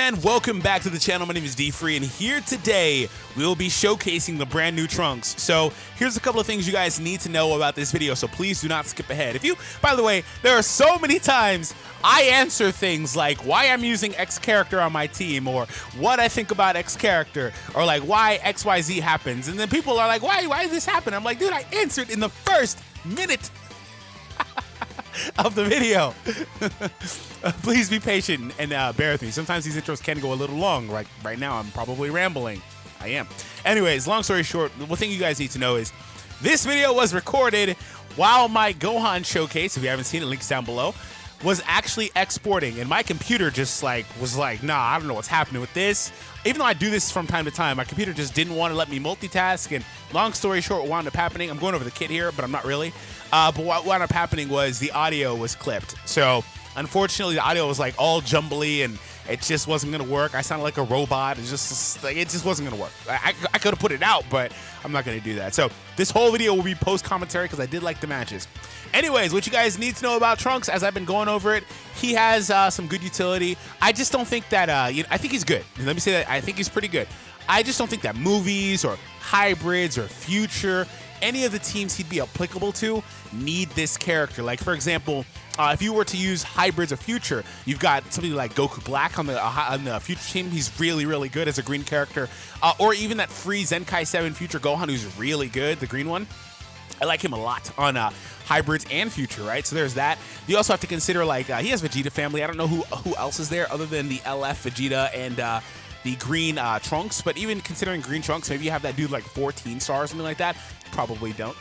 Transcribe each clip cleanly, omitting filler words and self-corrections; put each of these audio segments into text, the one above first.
and welcome back to the channel. My name is D-Free, and here today we will be showcasing the brand new Trunks. So here's a couple of things you guys need to know about this video, so please do not skip ahead. By the way, there are so many times I answer things like why I'm using X character on my team, or what I think about X character, or like why XYZ happens, and then people are like, why did this happen? I'm like, dude, I answered in the first minute of the video. Please be patient and bear with me. Sometimes these intros can go a little long. Like right now, I'm probably rambling. I am. Anyways, long story short, one thing you guys need to know is this video was recorded while my Gohan Showcase, if you haven't seen it, links down below, was actually exporting, and my computer just was like, nah, I don't know what's happening with this. Even though I do this from time to time, my computer just didn't want to let me multitask, and long story short, what wound up happening, I'm going over the kit here, but I'm not really, but what wound up happening was the audio was clipped. So unfortunately, the audio was like all jumbly, and it just wasn't gonna work. I sounded like a robot. It just wasn't gonna work. I could have put it out, but I'm not gonna do that. So this whole video will be post commentary because I did like the matches. Anyways, what you guys need to know about Trunks, as I've been going over it, he has some good utility. I just don't think that, I think he's good. Let me say that, I think he's pretty good. I just don't think that movies or hybrids or future, any of the teams he'd be applicable to need this character. Like, for example, if you were to use hybrids or future, you've got somebody like Goku Black on the future team. He's really, really good as a green character. Or even that free Zenkai 7 future Gohan, who's really good, the green one. I like him a lot on hybrids and future, right? So there's that. You also have to consider, like, he has Vegeta family. I don't know who else is there other than the LF Vegeta and the green Trunks. But even considering green Trunks, maybe you have that dude like 14 stars or something like that. Probably don't.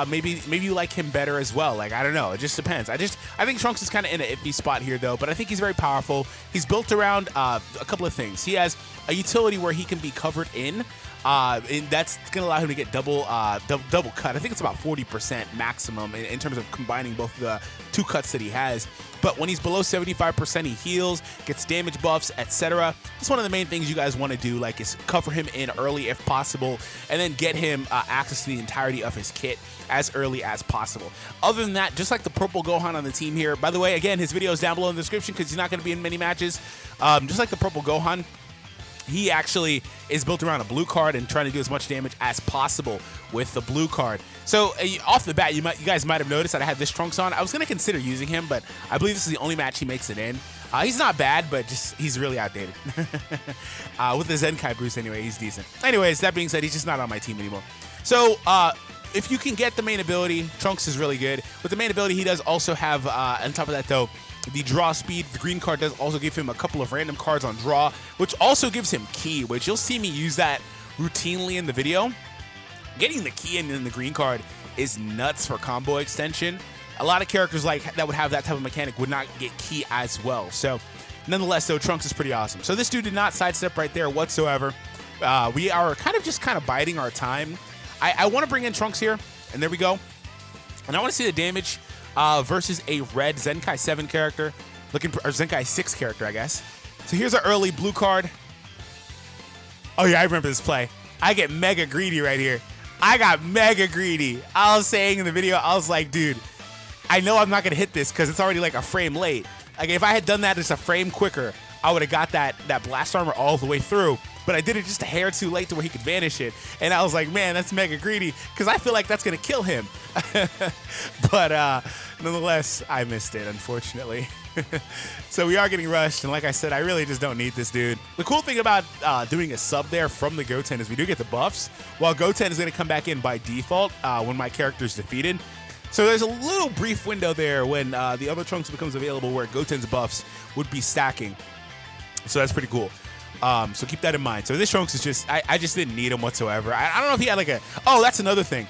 Maybe you like him better as well. Like, I don't know. It just depends. I think Trunks is kind of in an iffy spot here, though. But I think he's very powerful. He's built around a couple of things. He has a utility where he can be covered in. And that's going to allow him to get double cut. I think it's about 40% maximum in terms of combining both the two cuts that he has. But when he's below 75%, he heals, gets damage buffs, etc. That's one of the main things you guys want to do, like, is cover him in early if possible, and then get him access to the entirety of his kit as early as possible. Other than that, just like the purple Gohan on the team here, by the way, again, his video is down below in the description because he's not going to be in many matches. Just like the purple Gohan, he actually is built around a blue card and trying to do as much damage as possible with the blue card. So off the bat, you guys might have noticed that I had this Trunks on. I was going to consider using him, but I believe this is the only match he makes it in. He's not bad, but he's really outdated. With the Zenkai boost anyway, he's decent. Anyways, that being said, he's just not on my team anymore. So if you can get the main ability, Trunks is really good. With the main ability, he does also have, on top of that though, the draw speed. The green card does also give him a couple of random cards on draw, which also gives him key, which you'll see me use that routinely in the video. Getting the key in the green card is nuts for combo extension. A lot of characters like that would have that type of mechanic would not get key as well. So nonetheless, though, Trunks is pretty awesome. So this dude did not sidestep right there whatsoever. We are kind of biding our time. I want to bring in Trunks here, and there we go. And I want to see the damage versus a red Zenkai 7 character, or Zenkai 6 character, I guess. So here's our early blue card. Oh yeah, I remember this play. I get mega greedy right here. I got mega greedy. I was saying in the video, I was like, dude, I know I'm not gonna hit this because it's already like a frame late. Like, if I had done that just a frame quicker, I would have got that blast armor all the way through. But I did it just a hair too late to where he could vanish it. And I was like, man, that's mega greedy, because I feel like that's going to kill him. But nonetheless, I missed it, unfortunately. So we are getting rushed. And like I said, I really just don't need this dude. The cool thing about doing a sub there from the Goten is we do get the buffs, while Goten is going to come back in by default when my character is defeated. So there's a little brief window there when the other Trunks becomes available where Goten's buffs would be stacking. So that's pretty cool. So keep that in mind. So this Trunks is just, I just didn't need him whatsoever. I don't know if he had like oh, that's another thing.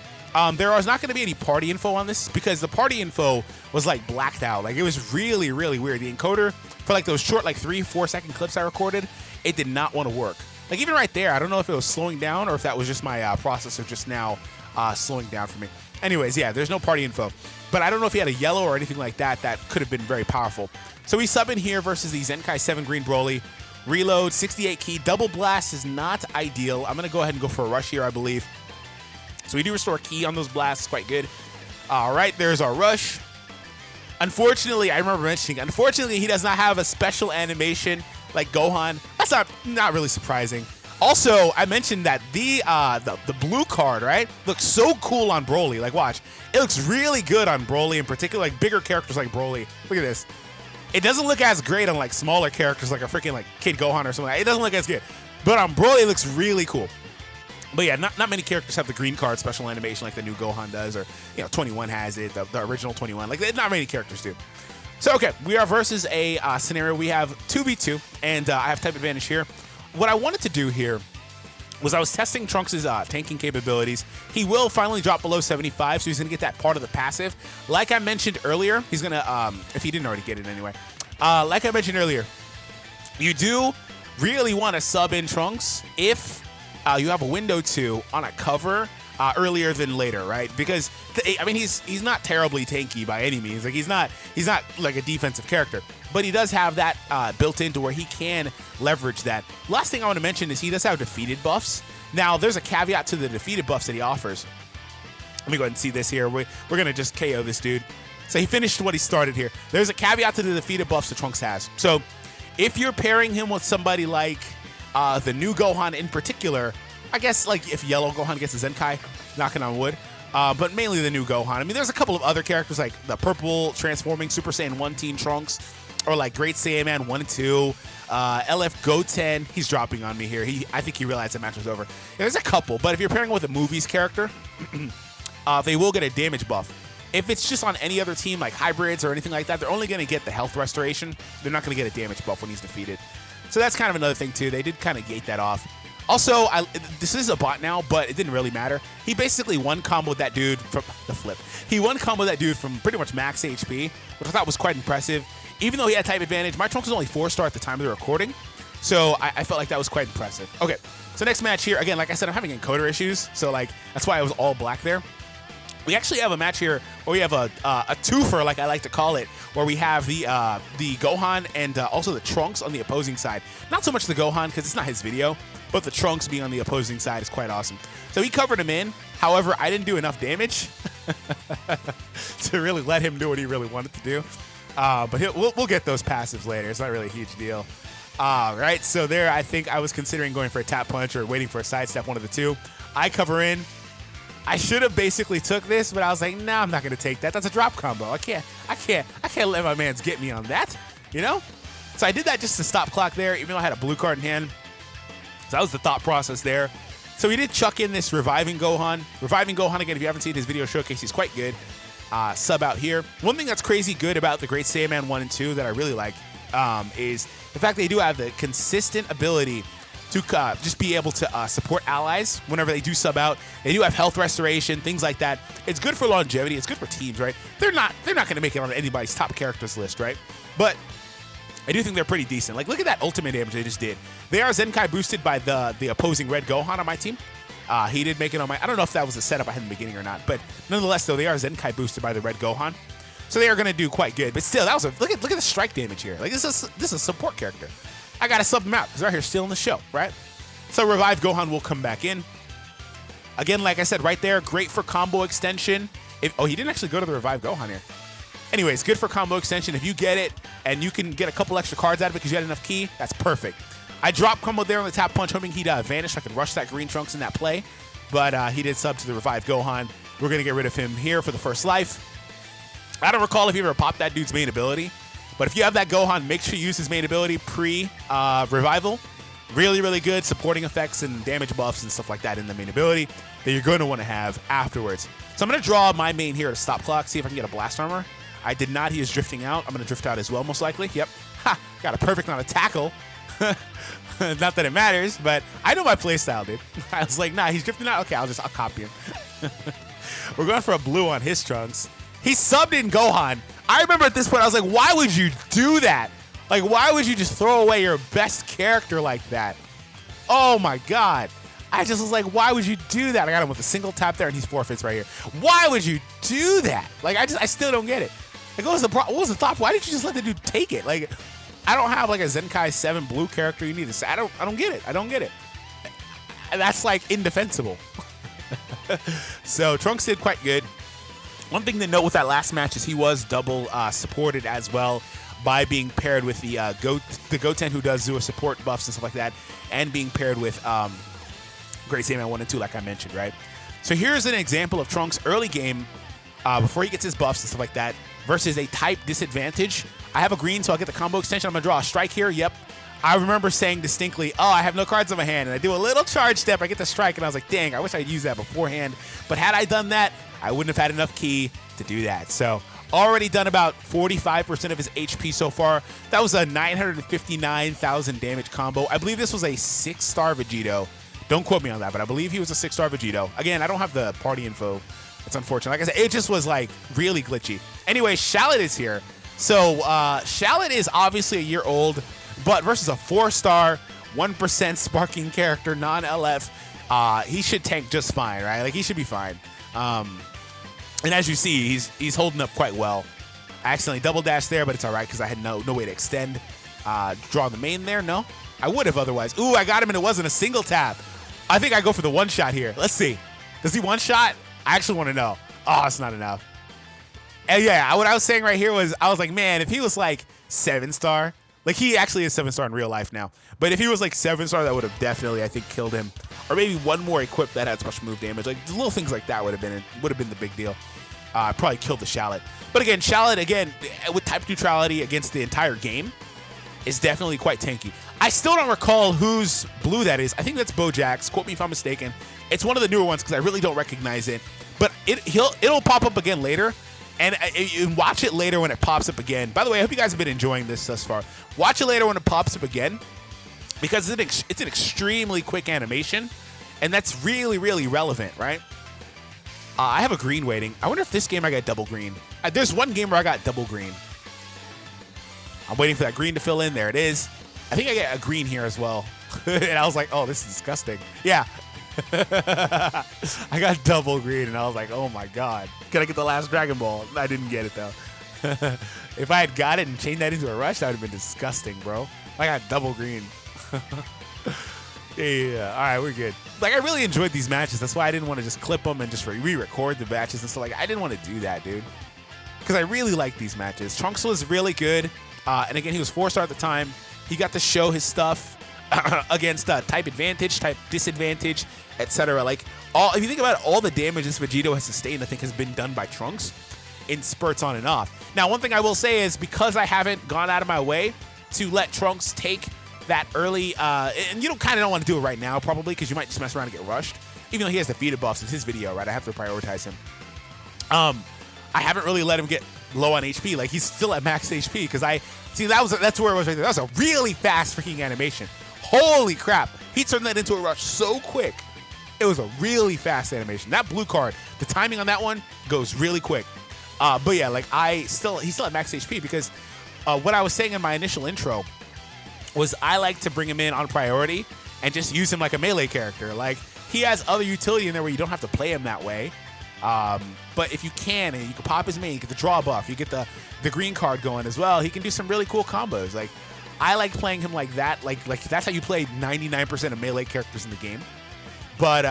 There is not going to be any party info on this because the party info was like blacked out. Like, it was really, really weird. The encoder for like those short, like 3-4 second clips I recorded, it did not want to work. Like, even right there, I don't know if it was slowing down or if that was just my processor just now slowing down for me. Anyways, yeah, there's no party info. But I don't know if he had a yellow or anything like that. That could have been very powerful. So we sub in here versus the Zenkai 7 Green Broly. Reload, 68 key. Double blast is not ideal. I'm going to go ahead and go for a rush here, I believe. So we do restore key on those blasts. Quite good. All right, there's our rush. Unfortunately, I remember mentioning, unfortunately, he does not have a special animation like Gohan. That's not really surprising. Also, I mentioned that the blue card, right, looks so cool on Broly. Like, watch. It looks really good on Broly in particular, like bigger characters like Broly. Look at this. It doesn't look as great on like smaller characters like a freaking like Kid Gohan or something. It doesn't look as good. But on Broly, it looks really cool. But yeah, not many characters have the green card special animation like the new Gohan does, or 21 has it, the original 21. Like, not many characters do. So okay, we are versus a scenario. We have 2v2, and I have type advantage here. What I wanted to do here was I was testing Trunks' tanking capabilities. He will finally drop below 75, so he's going to get that part of the passive. Like I mentioned earlier, he's going to, if he didn't already get it anyway, like I mentioned earlier, you do really want to sub in Trunks if you have a window to on a cover earlier than later, right? Because I mean, he's not terribly tanky by any means. Like he's not like a defensive character, but he does have that built into where he can leverage that. Last thing I want to mention is he does have defeated buffs. Now there's a caveat to the defeated buffs that he offers. Let me go ahead and see this here. We're gonna just KO this dude. So he finished what he started here. There's a caveat to the defeated buffs that Trunks has. So if you're pairing him with somebody like the new Gohan in particular, I guess like if yellow Gohan gets a Zenkai, knocking on wood, but mainly the new Gohan. I mean, there's a couple of other characters like the purple transforming Super Saiyan 1 Teen Trunks, or like Great Saiyaman 1 and 2, LF Goten. He's dropping on me here. I think he realized the match was over. Yeah, there's a couple, but if you're pairing with a movies character, they will get a damage buff. If it's just on any other team like hybrids or anything like that, they're only going to get the health restoration. They're not going to get a damage buff when he's defeated. So that's kind of another thing too. They did kind of gate that off. Also, this is a bot now, but it didn't really matter. He basically one-comboed that dude from the flip. He one-comboed that dude from pretty much max HP, which I thought was quite impressive. Even though he had type advantage, my Trunks was only 4-star at the time of the recording, so I felt like that was quite impressive. Okay, so next match here, again, like I said, I'm having encoder issues, so like that's why I was all black there. We actually have a match here where we have a twofer, like I like to call it, where we have the Gohan and also the Trunks on the opposing side. Not so much the Gohan, because it's not his video, but the Trunks being on the opposing side is quite awesome. So he covered him in. However, I didn't do enough damage to really let him do what he really wanted to do. But we'll get those passives later. It's not really a huge deal. Right, so there I think I was considering going for a tap punch or waiting for a sidestep, one of the two. I cover in. I should have basically took this, but I was like, nah, I'm not gonna take that. That's a drop combo. I can't let my mans get me on that, you know? So I did that just to stop clock there, even though I had a blue card in hand. So that was the thought process there. So we did chuck in this Reviving Gohan. Reviving Gohan, again, if you haven't seen his video showcase, he's quite good. Sub out here. One thing that's crazy good about the Great Saiyaman 1 and 2 that I really like is the fact they do have the consistent ability to just be able to support allies whenever they do sub out. They do have health restoration, things like that. It's good for longevity. It's good for teams, right? They're not going to make it on anybody's top characters list, right? But I do think they're pretty decent. Like, look at that ultimate damage they just did. They are Zenkai boosted by the opposing red Gohan on my team. He did make it on my... I don't know if that was a setup I had in the beginning or not, but nonetheless, though, they are Zenkai boosted by the red Gohan. So they are going to do quite good. But still, that was look at the strike damage here. Like, this is a support character. I got to sub them out because they're here still in the show, right? So Revive Gohan will come back in. Again, like I said, right there, great for combo extension. Oh, he didn't actually go to the Revive Gohan here. Anyways, good for combo extension. If you get it and you can get a couple extra cards out of it because you had enough ki, that's perfect. I dropped combo there on the tap punch, hoping he'd vanish so I could rush that green Trunks in that play. But he did sub to the Revive Gohan. We're going to get rid of him here for the first life. I don't recall if you ever popped that dude's main ability. But if you have that Gohan, make sure you use his main ability pre-revival. Really, really good supporting effects and damage buffs and stuff like that in the main ability that you're going to want to have afterwards. So I'm going to draw my main here to stop clock, see if I can get a blast armor. I did not. He is drifting out. I'm going to drift out as well, most likely. Yep. Ha! Got a perfect on a tackle. Not that it matters, but I know my playstyle, dude. I was like, nah, he's drifting out. Okay, I'll copy him. We're going for a blue on his Trunks. He subbed in Gohan. I remember at this point, I was like, why would you do that? Like, why would you just throw away your best character like that? Oh, my God. I just was like, why would you do that? I got him with a single tap there, and he's forfeits right here. Why would you do that? Like, I still don't get it. Like, what was the thought? Why didn't you just let the dude take it? Like, I don't have, like, a Zenkai 7 blue character you need to say. I don't get it. I don't get it. That's, like, indefensible. So, Trunks did quite good. One thing to note with that last match is he was double supported as well. by being paired with the Goten who does Zua support buffs and stuff like that, and being paired with Great Saiyaman 1 and 2, like I mentioned, right? So here's an example of Trunks early game, before he gets his buffs and stuff like that, versus a type disadvantage. I have a green, so I'll get the combo extension. I'm going to draw a strike here. Yep. I remember saying distinctly, oh, I have no cards in my hand, and I do a little charge step. I get the strike, and I was like, dang, I wish I'd used that beforehand. But had I done that, I wouldn't have had enough ki to do that. So already done about 45% of his HP so far. That was a 959,000 damage combo. I believe this was a 6-star Vegito. Don't quote me on that, but I believe he was a 6-star Vegito. Again, I don't have the party info. It's unfortunate. Like I said, it just was like really glitchy. Anyway, Shallot is here. So Shallot is obviously a year old, but versus a 4-star, 1% sparking character, non-LF, he should tank just fine, right? Like, he should be fine. And as you see, he's holding up quite well. I accidentally double dashed there, but it's all right because I had no way to extend. Draw the main there? No? I would have otherwise. Ooh, I got him and it wasn't a single tap. I think I go for the one-shot here. Let's see. Does he one-shot? I actually want to know. Oh, it's not enough. And yeah, what I was saying right here was, I was like, man, if he was like 7-star, like he actually is 7-star in real life now, but if he was like 7-star, that would have definitely, I think, killed him. Or maybe one more equip that had special move damage. Like little things like that would have been the big deal. Probably killed the Shallot. But again, Shallot, again, with type neutrality against the entire game, is definitely quite tanky. I still don't recall whose blue that is. I think that's Bojack's. Quote me if I'm mistaken. It's one of the newer ones because I really don't recognize it. But it'll pop up again later. And you watch it later when it pops up again. By the way, I hope you guys have been enjoying this thus far. Watch it later when it pops up again, because it's an extremely quick animation, and that's really, really relevant, right? I have a green waiting. I wonder if this game I got double green. There's one game where I got double green. I'm waiting for that green to fill in. There it is. I think I get a green here as well. And I was like, oh, this is disgusting. Yeah. I got double green, and I was like, oh my god. Can I get the last Dragon Ball? I didn't get it, though. If I had got it and changed that into a rush, that would have been disgusting, bro. I got double green. Yeah, all right, we're good. Like, I really enjoyed these matches. That's why I didn't want to just clip them and just re-record the matches and stuff. Like, I didn't want to do that, dude, because I really like these matches. Trunks was really good, and again, he was 4-star at the time. He got to show his stuff against type advantage, type disadvantage, etc. Like, if you think about it, all the damage this Vegito has sustained, I think, has been done by Trunks in spurts on and off. Now, one thing I will say is, because I haven't gone out of my way to let Trunks take that early, and you kind of don't want to do it right now, probably, because you might just mess around and get rushed. Even though he has defeated buffs, it's his video, right? I have to prioritize him. I haven't really let him get low on HP. Like, he's still at max HP, because that's where it was right there. That was a really fast freaking animation. Holy crap. He turned that into a rush so quick. It was a really fast animation. That blue card, the timing on that one goes really quick. But yeah, like, he's still at max HP, because what I was saying in my initial intro was I like to bring him in on priority and just use him like a melee character. Like, he has other utility in there where you don't have to play him that way. But if you can, and you can pop his main, you get the draw buff, you get the green card going as well, he can do some really cool combos. Like, I like playing him like that. Like that's how you play 99% of melee characters in the game. But,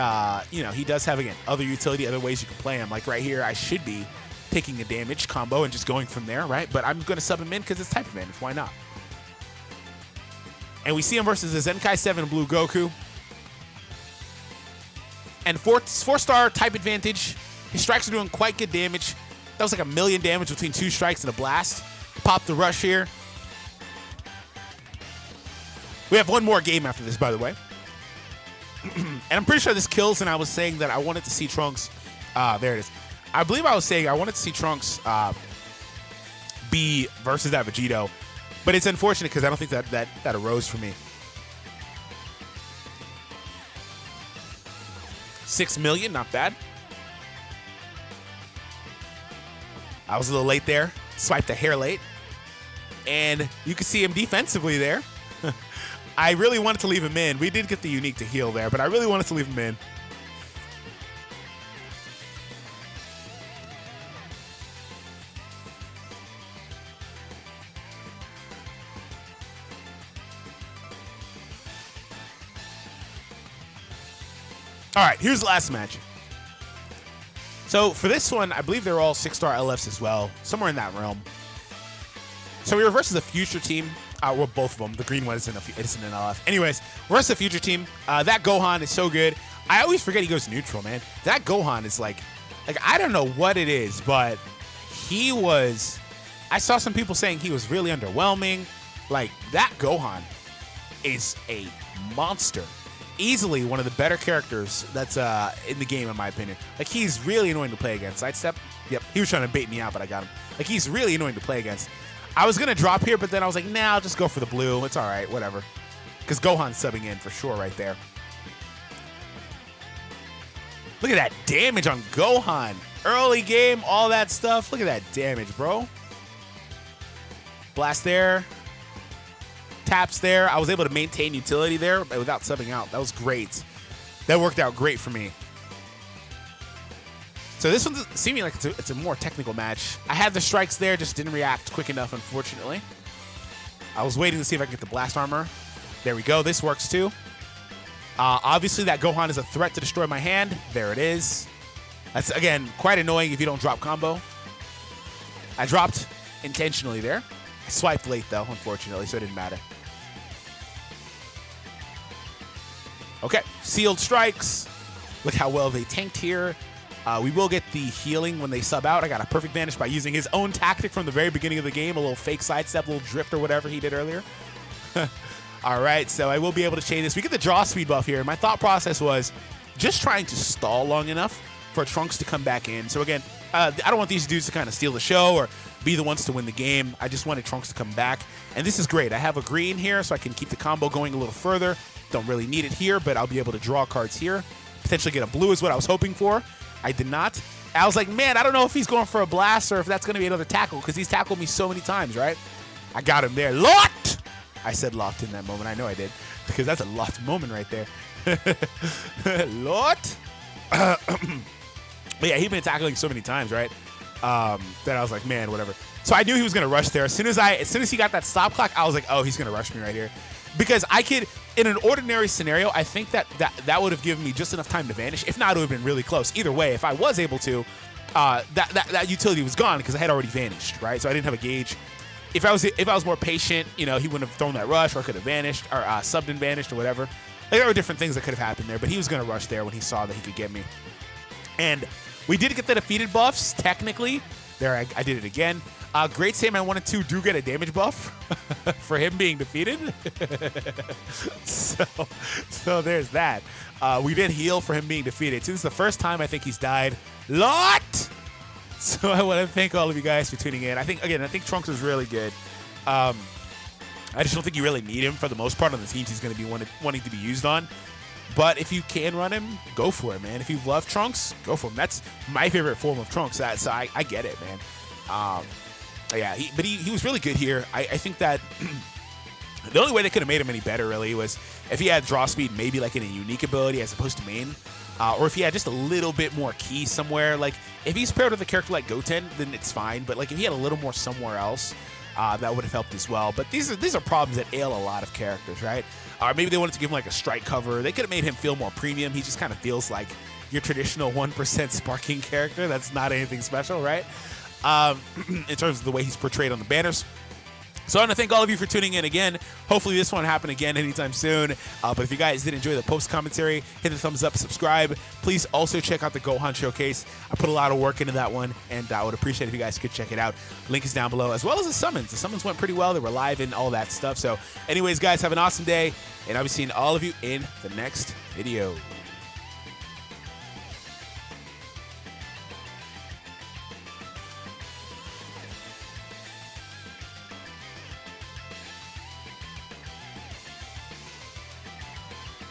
you know, he does have, again, other utility, other ways you can play him. Like right here, I should be taking a damage combo and just going from there, right? But I'm going to sub him in because it's type advantage. Why not? And we see him versus the Zenkai 7 Blue Goku. And 4-star type advantage. His strikes are doing quite good damage. That was like 1 million damage between 2 strikes and a blast. Pop the rush here. We have one more game after this, by the way. And I'm pretty sure this kills, and I was saying that I wanted to see Trunks. There it is. I believe I was saying I wanted to see Trunks be versus that Vegito. But it's unfortunate because I don't think that arose for me. 6 million, not bad. I was a little late there. Swiped a hair late. And you can see him defensively there. I really wanted to leave him in. We did get the unique to heal there, but I really wanted to leave him in. All right, here's the last match. So for this one, I believe they're all 6-star LFs as well, somewhere in that realm. So we were versus a future team. Well, both of them. The green one isn't an LF. Anyways, versus a future team. That Gohan is so good. I always forget he goes neutral, man. That Gohan is like I don't know what it is, but he was. I saw some people saying he was really underwhelming. Like, that Gohan is a monster. Easily one of the better characters that's in the game, in my opinion. Like, he's really annoying to play against. Sidestep? Yep, he was trying to bait me out, but I got him. Like, he's really annoying to play against. I was going to drop here, but then I was like, nah, I'll just go for the blue. It's all right, whatever. Because Gohan's subbing in for sure right there. Look at that damage on Gohan. Early game, all that stuff. Look at that damage, bro. Blast there. Taps there. I was able to maintain utility there without subbing out. That was great. That worked out great for me. So this one's seeming like it's a more technical match. I had the strikes there, just didn't react quick enough, unfortunately. I was waiting to see if I could get the blast armor. There we go. This works too. Obviously, that Gohan is a threat to destroy my hand. There it is. That's, again, quite annoying if you don't drop combo. I dropped intentionally there. I swiped late, though, unfortunately, so it didn't matter. Okay, sealed strikes. Look how well they tanked here. We will get the healing when they sub out. I got a perfect vanish by using his own tactic from the very beginning of the game, a little fake sidestep, a little drift or whatever he did earlier. All right, so I will be able to chain this. We get the draw speed buff here. My thought process was just trying to stall long enough for Trunks to come back in. So again, I don't want these dudes to kind of steal the show or be the ones to win the game. I just wanted Trunks to come back. And this is great. I have a green here, so I can keep the combo going a little further. Don't really need it here, but I'll be able to draw cards here. Potentially get a blue is what I was hoping for. I did not. I was like, man, I don't know if he's going for a blast or if that's going to be another tackle, because he's tackled me so many times, right? I got him there. Locked! I said locked in that moment. I know I did, because that's a locked moment right there. Locked? But yeah, he'd been tackling so many times, right? That I was like, man, whatever. So I knew he was going to rush there. As soon as he got that stop clock, I was like, oh, he's going to rush me right here. Because I could, in an ordinary scenario, I think that would have given me just enough time to vanish. If not, it would have been really close. Either way, if I was able to, that utility was gone because I had already vanished, right? So I didn't have a gauge. If I was more patient, you know, he wouldn't have thrown that rush, or I could have vanished, or subbed and vanished, or whatever. Like, there were different things that could have happened there, but he was going to rush there when he saw that he could get me. And we did get the defeated buffs, technically. There, I did it again. Great Saiyaman 1 and 2 do get a damage buff for him being defeated. so there's that. We did heal for him being defeated. So this is the first time I think he's died. Lot! So I want to thank all of you guys for tuning in. I think Trunks is really good. I just don't think you really need him for the most part on the teams he's going to be wanting to be used on. But if you can run him, go for it, man. If you love Trunks, go for him. That's my favorite form of Trunks. So I get it, man. Yeah, he was really good here. I think that the only way they could have made him any better, really, was if he had draw speed, maybe like in a unique ability as opposed to main. Or if he had just a little bit more key somewhere. Like, if he's paired with a character like Goten, then it's fine. But, like, if he had a little more somewhere else, that would have helped as well. But these are problems that ail a lot of characters, right? Or maybe they wanted to give him, like, a strike cover. They could have made him feel more premium. He just kind of feels like your traditional 1% sparking character. That's not anything special, right? In terms of the way he's portrayed on the banners. So I want to thank all of you for tuning in again. Hopefully this won't happen again anytime soon. But if you guys did enjoy the post commentary, hit the thumbs up, subscribe. Please also check out the Gohan Showcase. I put a lot of work into that one, and I would appreciate if you guys could check it out. Link is down below, as well as the summons. The summons went pretty well. They were live and all that stuff. So anyways, guys, have an awesome day, and I'll be seeing all of you in the next video.